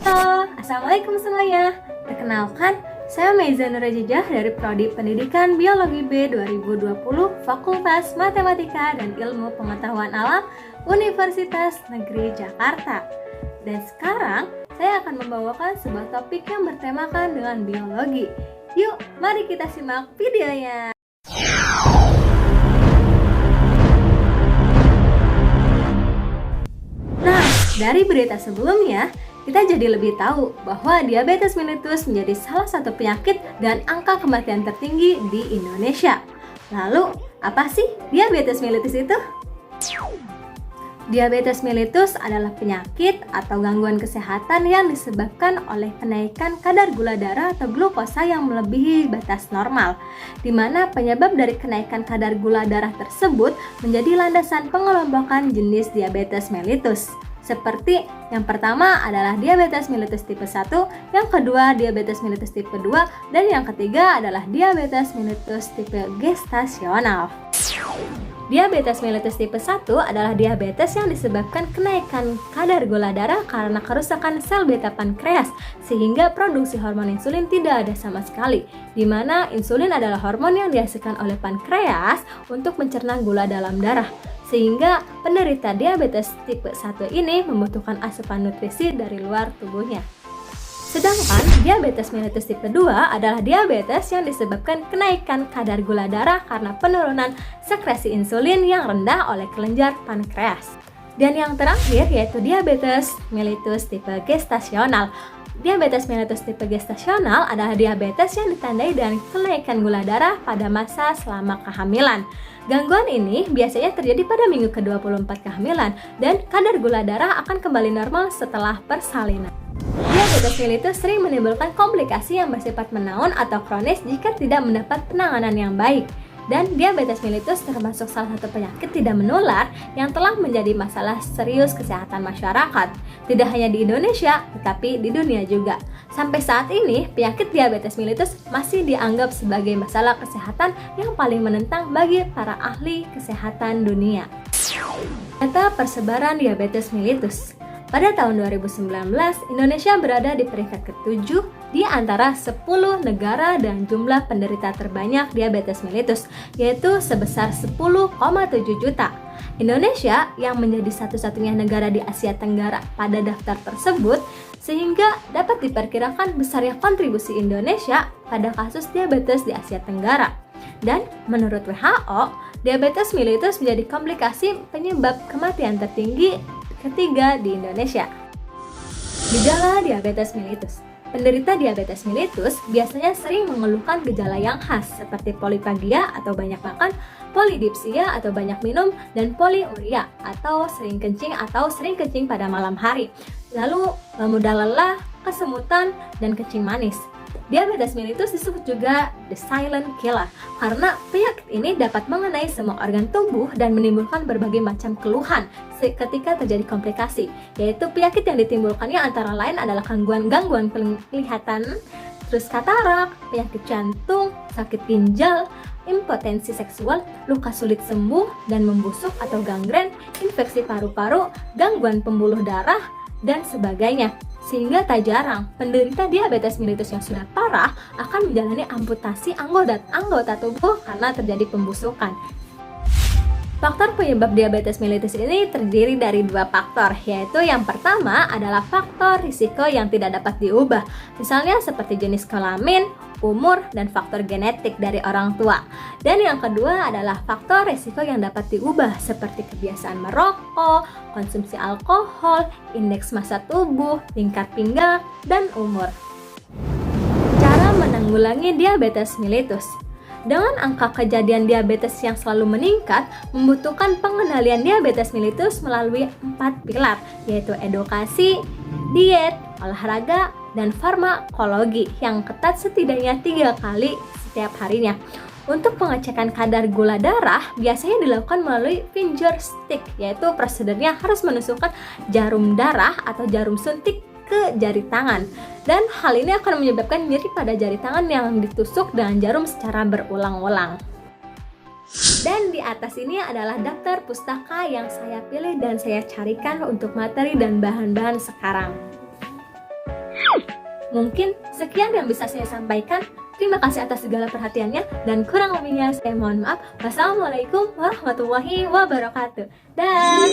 Halo, Assalamualaikum semuanya. Perkenalkan, saya Meiza Nurajijah dari Prodi Pendidikan Biologi B 2020 Fakultas Matematika dan Ilmu Pengetahuan Alam Universitas Negeri Jakarta. Dan sekarang, saya akan membawakan sebuah topik yang bertemakan dengan biologi. Yuk, mari kita simak videonya. Nah, dari berita sebelumnya, kita jadi lebih tahu bahwa diabetes mellitus menjadi salah satu penyakit dan angka kematian tertinggi di Indonesia. Lalu, apa sih diabetes mellitus itu? Diabetes mellitus adalah penyakit atau gangguan kesehatan yang disebabkan oleh kenaikan kadar gula darah atau glukosa yang melebihi batas normal, di mana penyebab dari kenaikan kadar gula darah tersebut menjadi landasan pengelompokan jenis diabetes mellitus. Seperti yang pertama adalah diabetes mellitus tipe 1, yang kedua diabetes mellitus tipe 2, dan yang ketiga adalah diabetes mellitus tipe gestasional. Diabetes mellitus tipe 1 adalah diabetes yang disebabkan kenaikan kadar gula darah karena kerusakan sel beta pankreas, sehingga produksi hormon insulin tidak ada sama sekali, di mana insulin adalah hormon yang dihasilkan oleh pankreas untuk mencerna gula dalam darah. Sehingga penderita diabetes tipe 1 ini membutuhkan asupan nutrisi dari luar tubuhnya. Sedangkan diabetes mellitus tipe 2 adalah diabetes yang disebabkan kenaikan kadar gula darah karena penurunan sekresi insulin yang rendah oleh kelenjar pankreas. Dan yang terakhir yaitu diabetes mellitus tipe gestasional. Diabetes mellitus tipe gestasional adalah diabetes yang ditandai dengan kenaikan gula darah pada masa selama kehamilan. Gangguan ini biasanya terjadi pada minggu ke-24 kehamilan dan kadar gula darah akan kembali normal setelah persalinan. Diabetes mellitus sering menimbulkan komplikasi yang bersifat menaun atau kronis jika tidak mendapat penanganan yang baik. Dan diabetes mellitus termasuk salah satu penyakit tidak menular yang telah menjadi masalah serius kesehatan masyarakat. Tidak hanya di Indonesia, tetapi di dunia juga. Sampai saat ini, penyakit diabetes mellitus masih dianggap sebagai masalah kesehatan yang paling menentang bagi para ahli kesehatan dunia. Data persebaran diabetes mellitus. Pada tahun 2019, Indonesia berada di peringkat ke-7 di antara 10 negara dan jumlah penderita terbanyak diabetes mellitus, yaitu sebesar 10,7 juta. Indonesia yang menjadi satu-satunya negara di Asia Tenggara pada daftar tersebut, sehingga dapat diperkirakan besarnya kontribusi Indonesia pada kasus diabetes di Asia Tenggara. Dan menurut WHO, diabetes mellitus menjadi komplikasi penyebab kematian tertinggi ketiga di Indonesia. Gejala diabetes mellitus. Penderita diabetes mellitus biasanya sering mengeluhkan gejala yang khas seperti polipagia atau banyak makan, polidipsia atau banyak minum, dan poliuria atau sering kencing pada malam hari. Lalu mudah lelah, kesemutan, dan kencing manis. Diabetes mellitus disebut juga the silent killer karena penyakit ini dapat mengenai semua organ tubuh dan menimbulkan berbagai macam keluhan ketika terjadi komplikasi, yaitu penyakit yang ditimbulkannya antara lain adalah gangguan penglihatan, terus katarak, penyakit jantung, sakit ginjal, impotensi seksual, luka sulit sembuh dan membusuk atau gangren, infeksi paru-paru, gangguan pembuluh darah, dan sebagainya. Sehingga tak jarang penderita diabetes mellitus yang sudah parah akan menjalani amputasi anggota tubuh karena terjadi pembusukan. Faktor penyebab diabetes mellitus ini terdiri dari 2 faktor, yaitu yang pertama adalah faktor risiko yang tidak dapat diubah, misalnya seperti jenis kelamin, umur, dan faktor genetik dari orang tua. Dan yang kedua adalah faktor risiko yang dapat diubah, seperti kebiasaan merokok, konsumsi alkohol, indeks massa tubuh, tingkat pinggang, dan umur. Cara menanggulangi diabetes mellitus. Dengan angka kejadian diabetes yang selalu meningkat, membutuhkan pengendalian diabetes mellitus melalui 4 pilar, yaitu edukasi, diet, olahraga, dan farmakologi yang ketat setidaknya 3 kali setiap harinya. Untuk pengecekan kadar gula darah biasanya dilakukan melalui finger stick, yaitu prosedurnya harus menusukkan jarum darah atau jarum suntik ke jari tangan, dan hal ini akan menyebabkan nyeri pada jari tangan yang ditusuk dengan jarum secara berulang-ulang. Dan di atas ini adalah daftar pustaka yang saya pilih dan saya carikan untuk materi dan bahan-bahan sekarang. Mungkin sekian yang bisa saya sampaikan. Terima kasih atas segala perhatiannya, dan kurang lebihnya saya mohon maaf. Wassalamualaikum warahmatullahi wabarakatuh. Dah.